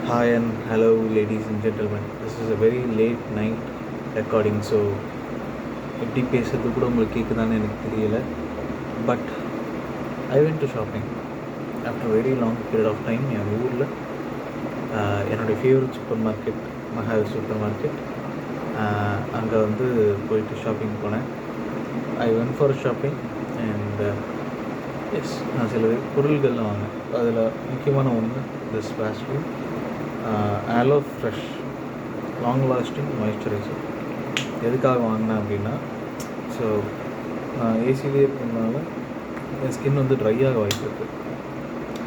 Hi and hello, ladies and gentlemen. This is a very late night recording, so எப்படி பேசுறது கூட உங்களுக்கு கேட்குதான்னு எனக்கு தெரியல. But I went to shopping after very long period of time. என் ஊரில் என்னுடைய favourite super market Mahal super market, அங்கே வந்து போயிட்டு ஷாப்பிங் போனேன். I went for shopping and yes, நான் சில பொருள்கள்லாம் வாங்கினேன். அதில் முக்கியமான ஒன்று this Vaseline aloe fresh long lasting moisturiser. எதுக்காக வாங்கினேன் அப்படின்னா, ஸோ நான் ஏசிலே இருக்கிறதுனால என் ஸ்கின் வந்து ட்ரை ஆக வாய்ப்பு இருக்குது.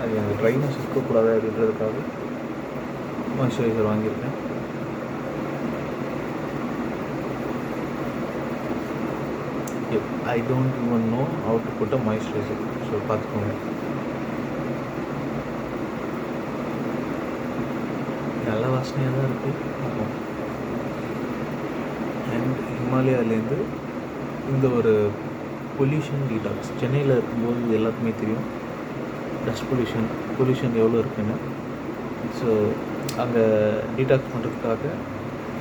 அது அந்த ட்ரைனஸ் இருக்கக்கூடாது அப்படின்றதுக்காக மாய்ஸ்சரைசர் வாங்கியிருக்கேன். I don't even know how to put a moisturiser. So பார்த்துக்கோங்க. நல்ல வாசனையாக தான் இருக்குது. அண்ட் ஹிமாலயாவிலேருந்து இந்த ஒரு பொல்யூஷன் டீடாக்ஸ், சென்னையில் இருக்கும்போது எல்லாத்துக்குமே தெரியும் டஸ்ட் பொல்யூஷன் எவ்வளோ இருக்குன்னு. ஸோ அங்கே டீடாக்ஸ் பண்ணுறதுக்காக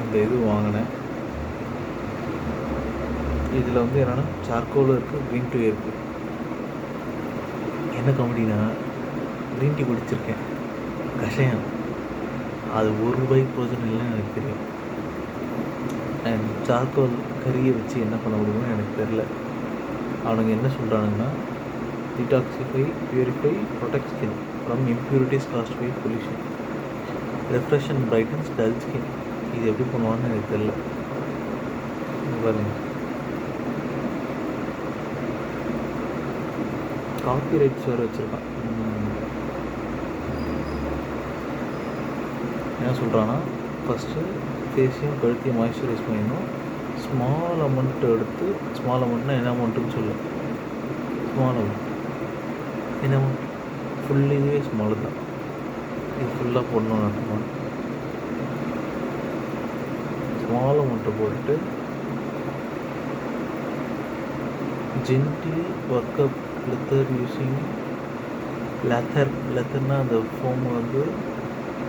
இந்த இது வாங்கினேன். இதில் வந்து என்னென்னா சார்கோலும் இருக்குது, க்ரீன் டீ இருக்குது. என்ன காமெடினா, க்ரீன் டீ குடிச்சிருக்கேன், கஷாயம் அது ₹1 பிரோஜனம் இல்லைன்னு எனக்கு தெரியும். அண்ட் சார்கோல் கறியை வச்சு என்ன பண்ண முடியும்னு எனக்கு தெரில. அவனுங்க என்ன சொல்கிறானுங்கன்னா, detoxify, purify, protect skin from impurities caused by pollution, refresh and brightens dull skin. இது எப்படி பண்ணுவான்னு எனக்கு தெரில. பாருங்க, காப்பி ரைட்ஸ் வேறு வச்சுருக்கான். என்ன சொல்கிறான்னா, ஃபஸ்ட்டு ஃபேஸையும் கழுத்தையும் மாய்ஸ்சரைஸ் பண்ணிடணும். ஸ்மால் அமௌண்ட்டு எடுத்து, ஸ்மால் அமௌண்ட்னா என்ன அமௌண்ட்டுன்னு சொல்லு. ஸ்மால் அமௌண்ட் என்ன அமௌண்ட்? ஃபுல்லியே ஸ்மால் தான். இது ஃபுல்லாக போடணும்னு அர்த்தமா? ஸ்மால் அமௌண்ட்டை போட்டுட்டு ஜென்டிலி ஒர்க் அப் லெத்தர் யூஸிங் லெத்தர்னால் அந்த ஃபோம் வந்து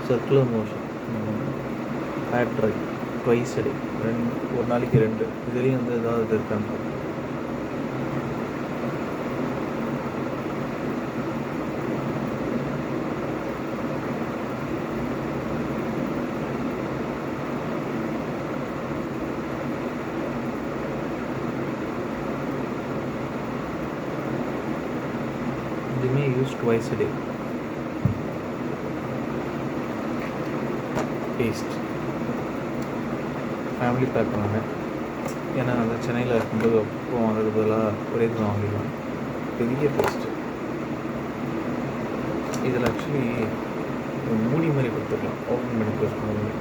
circular motion. Hair dry twice அடே, ஒரு நாளைக்கு 2. இதுலேயும் வந்து ஏதாவது இருக்காங்க. இதுவுமே யூஸ் ட்வைஸ் அடே. பேஸ்ட் ஃபேமிலி பேக் வாங்கினேன். ஏன்னா அந்த சென்னையில் இருக்கும்போது அப்போ வாங்குறது பதிலாக ஒரே இது வாங்கிடலாம். பெரிய பேஸ்ட்டு. இதில் ஆக்சுவலி ஒரு மூடி மாதிரி கொடுத்துருக்கலாம், ஓப்பன் பண்ணி க்ளோஸ் பண்ண மாதிரி.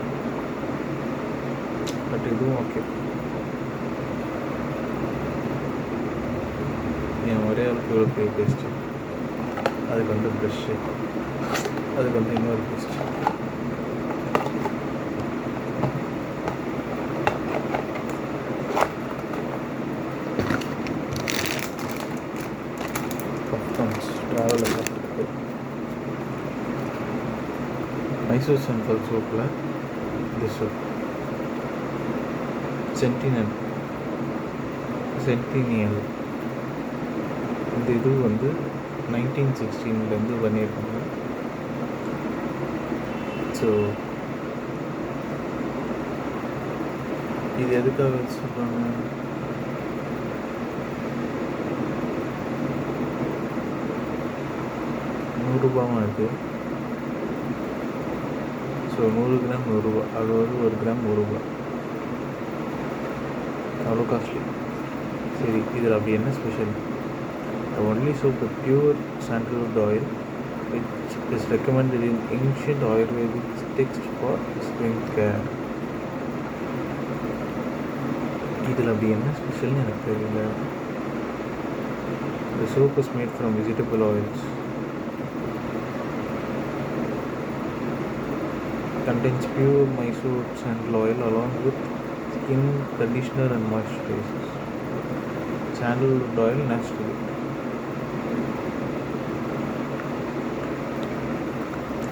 பட் இதுவும் ஓகே. என் ஒரே அளவுக்கு இவ்வளோ பெரிய பேஸ்ட்டு, அதுக்கு வந்து ப்ரெஷ்ஷு, அதுக்கு வந்து இன்னொரு பேஸ்ட்டு. ட்ராவலில் சாப்பிட்டு மைசூர் சாண்டல் சோப்பில் இந்த சோப் சென்டினியல் இந்த இது வந்து 1916 பண்ணியிருக்காங்க. ஸோ இது எதுக்காக சொல்கிறாங்க? ₹100 இருக்குது. ஸோ 100 கிராம் ₹100, அதாவது 1 கிராம் ₹1. அவ்வளோ காஸ்ட்லி. சரி, இதில் அப்படி என்ன special? Only soap with pure sandalwood oil which is recommended in ancient ayurvedic text for skin care. இதில் அப்படி என்ன ஸ்பெஷல்னு எனக்கு தெரியல. The soap is made from vegetable oils. Contains pure Mysore sandal oil along with skin conditioner and moisturizers. Sandalwood oil naturally.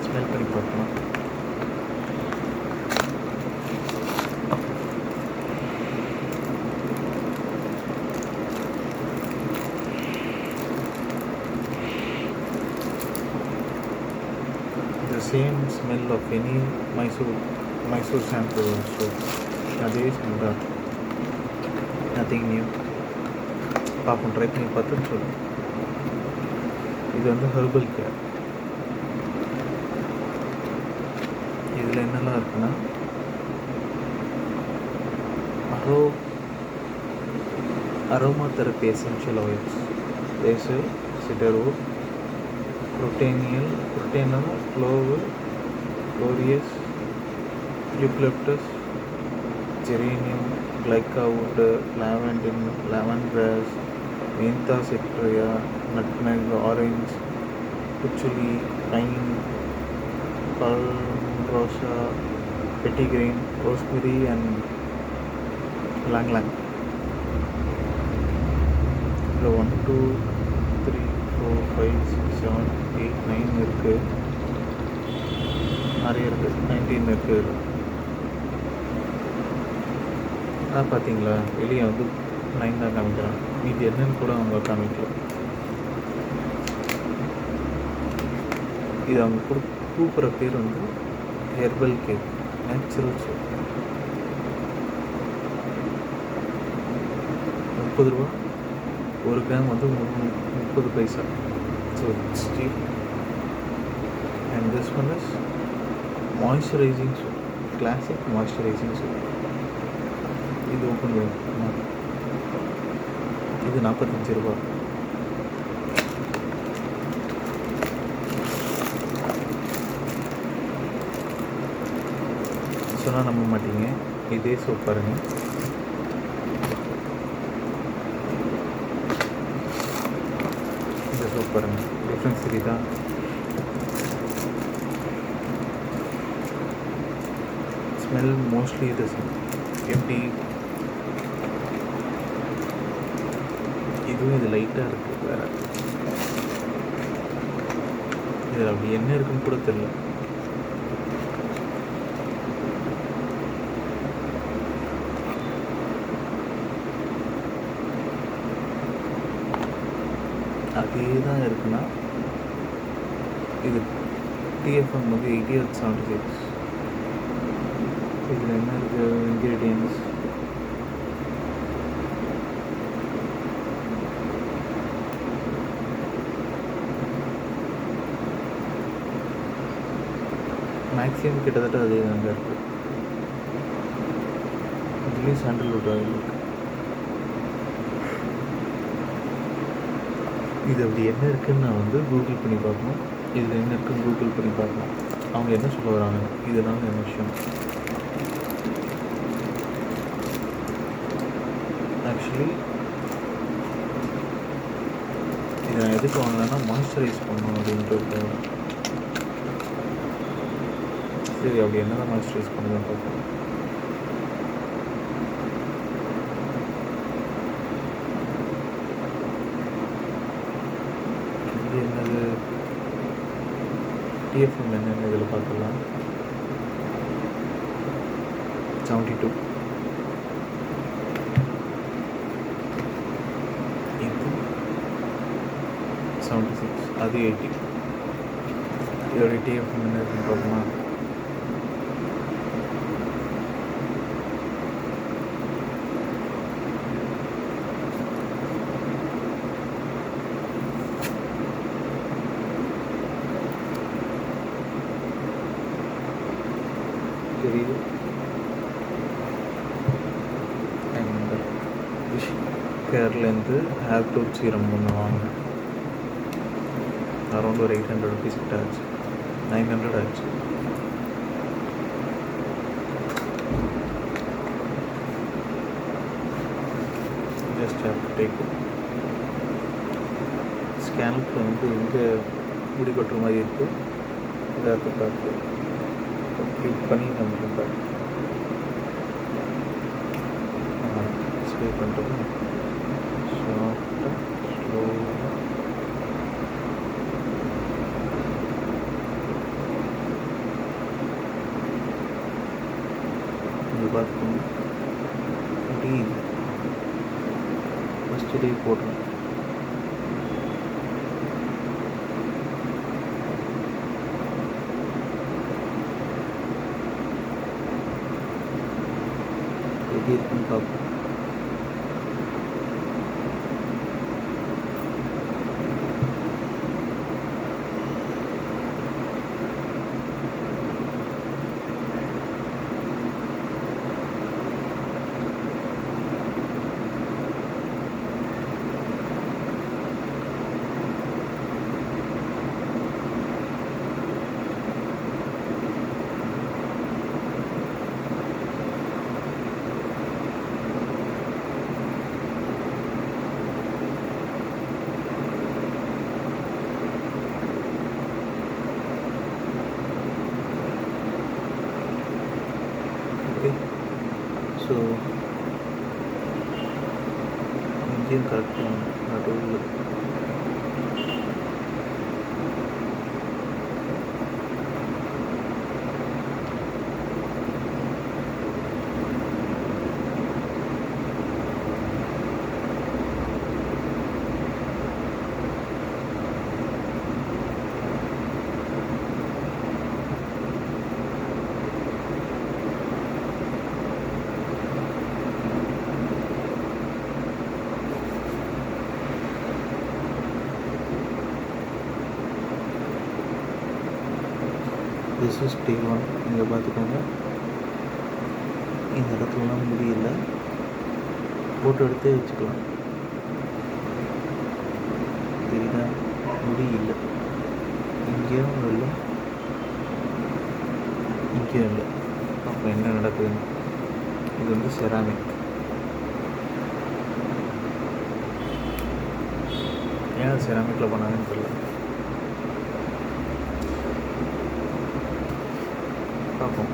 Smell பண்ணி பார்க்கலாம். Same smell of any Mysore shampoo so அதே smell தான், நத்திங் நியூ. பார்ப்போம், try பண்ணி பார்த்துன்னு சொல்லுங்கள். இது வந்து ஹெர்பல் கேர். இதில் என்னெல்லாம் இருக்குன்னா aroma therapy essential oils, basil, cedarwood, புரோட்டேனல், க்ளோவு, க்ளோரியஸ், யூக்லிப்டஸ், ஜெரேனியம், கிளைக்காவுட், லாவெண்டின், லெமன் கிராஸ், மேந்தா செக்ட்ரியா, நட்மெக், ஆரஞ்ச், குச்சுலி, pine, palmarosa, petitgrain, rosemary and long. இதில் 1 2 3 4 5 6 7 8 9 இருக்குது, நிறைய இருக்குது, 19 இருக்குது. ஆனால் பார்த்தீங்களா, வெளியே வந்து 9 தான் காமிக்கிறாங்க, இது என்னன்னு கூட அவங்க காமிக்கல. இது அவங்க கூப்பிட்ற பேர் வந்து ஹெர்பல் கேக், நேச்சுரல் சோப். 30 ரூபா, 1 கிராம் வந்து 30 paisa. So it's cheap. And this one is moisturising soap, classic moisturising soap. இது ஓப்பன் பண்ணி, இது 45 ரூபா. சொன்னால் நம்ப மாட்டீங்க, இதே சோப் பாருங்கள். இந்த சோப் பாருங்கள், டிஃப்ரென்ஸ் தெரியுதா? Smell mostly the same. எப்படி இதுவும் இது லைட்டாக இருக்குது, வேறு இதில் அப்படி என்ன இருக்குன்னு கூட தெரியல. அதே தான் இருக்குன்னா இது டிஎஃப்எம் வந்து 8876. இதில் என்ன இருக்குது இன்க்ரீடியன்ஸ்? மேக்ஸிமம் கிட்டத்தட்ட அதே தாங்க இருக்குது. இதுலேயும் சாண்டல்வுட் ஆயில் இருக்குது. இது அப்படி என்ன இருக்குதுன்னு நான் வந்து கூகுள் பண்ணி பார்க்கணும். இதில் என்ன இருக்குன்னு கூகுள் பண்ணி பார்க்கணும். அவங்க என்ன சொல்ல வராங்க, இதனால் என்ன விஷயம். ஆக்சுவலி இதை நான் எதுக்கு வாங்கினேன்னா மாய்ஸ்சரைஸ் பண்ணணும் அப்படின்ட்டு இருக்கேன். சரி, அப்படி என்ன தான் மாய்ஸ்சரைஸ் பண்ணுதுன்னு பார்ப்போம். இது என்னது டிஎஃப்எம் என்னென்னு இதில் பார்க்கலாம். 72. இது 76, அது 80. இதோடைய டிஎஃப்எம் என்ன இருக்குன்னு பார்க்கணுமா? தெரியுது. அண்ட் விஷ் கேர்லேருந்து ஹேர் க்ரோத் சீரம் ஒன்று வாங்கினேன். அரௌண்ட் ஒரு 800 ருபீஸ் கிட்ட ஆச்சு, 900 ஆச்சு. Just have to take it. ஸ்கேனுக்கு வந்து எங்கே முடி கொட்டுற மாதிரி இருக்குது, இதாக பார்த்து கிளிக் பண்ணி நமக்கு பார்த்து ஸ்ப்ரே பண்ணுறது சாஃப்டாக ஸ்லோவாக. இது பார்த்துக்கோங்க. டீ ஃபஸ்ட்டு டே போடுறேன். எப்படி இருக்குன்னு பார்ப்போம். ஓகே, ஸோ இங்கேயும் கரெக்டாக நடுவில் திஸ் இஸ் T1. இங்கே பார்த்துக்கோங்க, இந்த இடத்துலலாம் முடியல, ஃபோட்டோ எடுத்து வச்சுக்கலாம். தெரியுதா, முடியல, இங்கேயும் இல்லை, இங்கேயும் இல்லை. அப்போ என்ன நடக்குதுன்னு, இது வந்து செராமிக். ஏன் செராமிக்கில் பண்ணாங்கன்னு தெரியல. பார்ப்போம்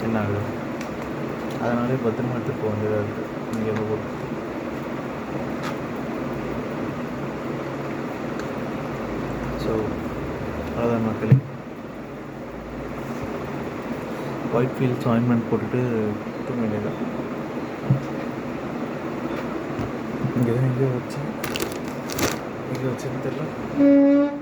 என்ன ஆகுது. அதனாலே பத்திரமா எடுத்துகிட்டு போக வேண்டியதாக இருக்குது. இங்கே போட்டு ஸோ அவ்வளோதான் மக்களே. ஒயிட் ஃபீல்ட்ஸ் ஆயின்மெண்ட் போட்டுட்டு தூங்க வேண்டியதான். இங்கே தான் எங்கேயோ வச்சுன்னு தெரியல.